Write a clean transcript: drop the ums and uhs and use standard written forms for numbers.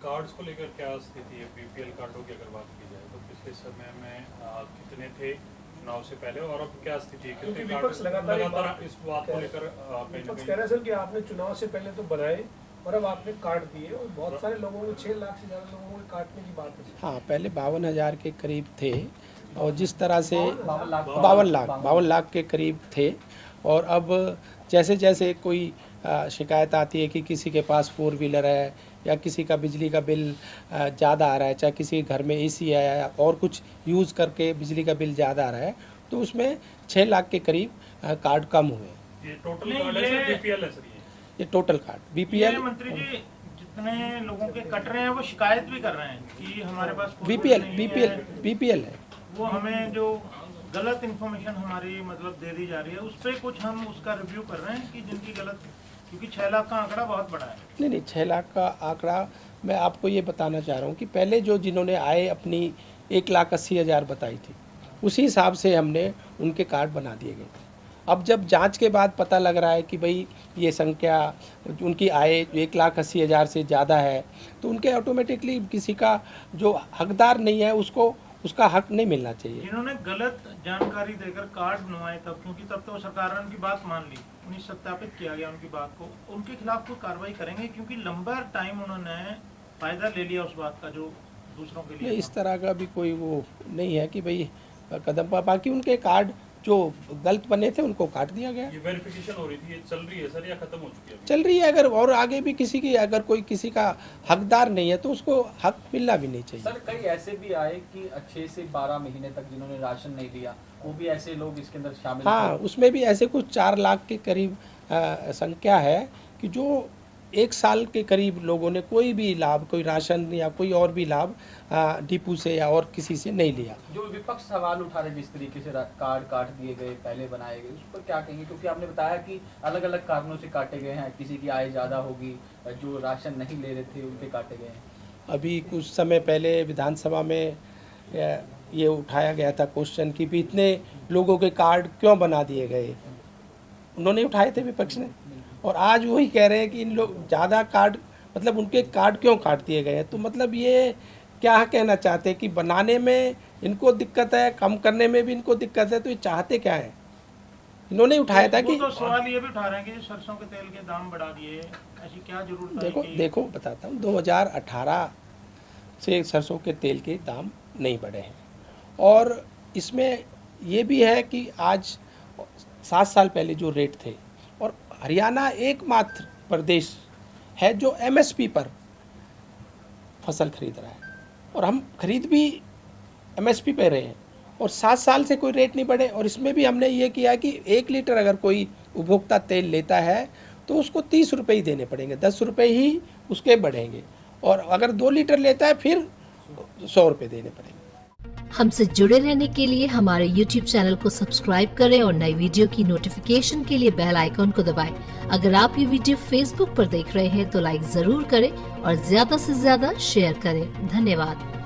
Cards को लेकर क्या स्थिति है? बीपीएल कार्डों की अगर बात की जाए तो पिछले समय में कितने थे चुनाव से पहले, और अब क्या स्थिति है? क्योंकि कितने विपक्ष कार्ड लगातार इस बात को लेकर विपक्ष कह रहा है सर कि आपने चुनाव से पहले तो बनाए और अब आपने काट दिए, और बहुत सारे लोगों को 6 लाख से ज़्यादा लोगों को काटने की बात है। हाँ, पहले 52,000 के करीब थे, और जिस तरह से 52 लाख के करीब थे, और अब जैसे जैसे कोई शिकायत आती है कि किसी के पास 4 व्हीलर है या किसी का बिजली का बिल ज़्यादा आ रहा है, चाहे किसी के घर में एसी है या और कुछ यूज़ करके बिजली का बिल ज़्यादा आ रहा है, तो उसमें 6 लाख के करीब कार्ड कम हुए। ये टोटल कार्ड है सर, बीपीएल है सर? ये टोटल कार्ड बीपीएल। मंत्री जी, जितने लोगों के कट रहे हैं वो शिकायत भी कर रहे हैं कि हमारे पास बीपीएल है, वो हमें जो गलत इन्फॉर्मेशन हमारी मतलब दे दी जा रही है, उस पर कुछ हम उसका रिव्यू कर रहे हैं कि जिनकी गलत, क्योंकि 6 लाख का आंकड़ा बहुत बड़ा है। नहीं, 6 लाख का आंकड़ा मैं आपको ये बताना चाह रहा हूँ कि पहले जो जिन्होंने आय अपनी 1,80,000 बताई थी, उसी हिसाब से हमने उनके कार्ड बना दिए गए। अब जब जांच के बाद पता लग रहा है कि भाई ये संख्या उनकी आय 1,80,000 से ज़्यादा है, तो उनके ऑटोमेटिकली किसी का जो हकदार नहीं है उसको उसका हक नहीं मिलना चाहिए। जिन्होंने गलत जानकारी देकर कार्ड बनवाए तब, क्योंकि तब तो सरकार ने उनकी बात मान ली, उन्हें सत्यापित किया गया उनकी बात को, उनके खिलाफ कोई कार्रवाई करेंगे? क्योंकि लंबा टाइम उन्होंने फायदा ले लिया उस बात का जो दूसरों के लिए। इस तरह का भी कोई वो नहीं है कि भाई कदम, बाकी उनके कार्ड जो गलत बने थे उनको काट दिया गया। ये वेरिफिकेशन हो रही थी, ये चल रही है सर या खत्म हो चुकी है? चल रही है, अगर और आगे भी किसी की अगर कोई किसी का हकदार नहीं है तो उसको हक मिलना भी नहीं चाहिए। सर कई ऐसे भी आए कि 6 से 12 महीने तक जिन्होंने राशन नहीं लिया, वो भी ऐसे लोग इसके अंदर शामिल हाँ, उसमें भी ऐसे कुछ 4 लाख के करीब संख्या है कि जो 1 साल के करीब लोगों ने कोई भी लाभ, कोई राशन या कोई और भी लाभ डिपू से या और किसी से नहीं लिया। जो विपक्ष सवाल उठा रहे जिस तरीके से कार्ड काट दिए गए, पहले बनाए गए, उस पर क्या कहेंगे? क्योंकि आपने बताया कि अलग अलग कारणों से काटे गए हैं, किसी की आय ज़्यादा होगी, जो राशन नहीं ले रहे थे उनके काटे गए हैं। अभी कुछ समय पहले विधानसभा में ये उठाया गया था क्वेश्चन कि भी इतने लोगों के कार्ड क्यों बना दिए गए, उन्होंने उठाए थे विपक्ष ने, और आज वही कह रहे हैं कि इन लोग ज़्यादा कार्ड, मतलब उनके कार्ड क्यों काट दिए गए हैं। तो मतलब ये क्या कहना चाहते हैं कि बनाने में इनको दिक्कत है, कम करने में भी इनको दिक्कत है, तो ये चाहते क्या है? इन्होंने उठाया था कि तो सवाल ये भी उठा रहे हैं कि सरसों के तेल के दाम बढ़ा दिए, ऐसी क्या जरूरत है? देखो बताता हूँ, 2018 से सरसों के तेल के दाम नहीं बढ़े हैं, और इसमें ये भी है कि आज 7 साल पहले जो रेट थे, और हरियाणा एकमात्र प्रदेश है जो एमएसपी पर फसल खरीद रहा है, और हम खरीद भी एमएसपी पे रहे हैं, और 7 साल से कोई रेट नहीं बढ़े। और इसमें भी हमने ये किया कि 1 लीटर अगर कोई उपभोक्ता तेल लेता है तो उसको 30 रुपये ही देने पड़ेंगे, 10 रुपये ही उसके बढ़ेंगे, और अगर 2 लीटर लेता है फिर 100 रुपये देने पड़ेंगे। हमसे जुड़े रहने के लिए हमारे YouTube चैनल को सब्सक्राइब करें और नई वीडियो की नोटिफिकेशन के लिए बेल आइकॉन को दबाएं। अगर आप ये वीडियो Facebook पर देख रहे हैं तो लाइक जरूर करें और ज्यादा से ज्यादा शेयर करें। धन्यवाद।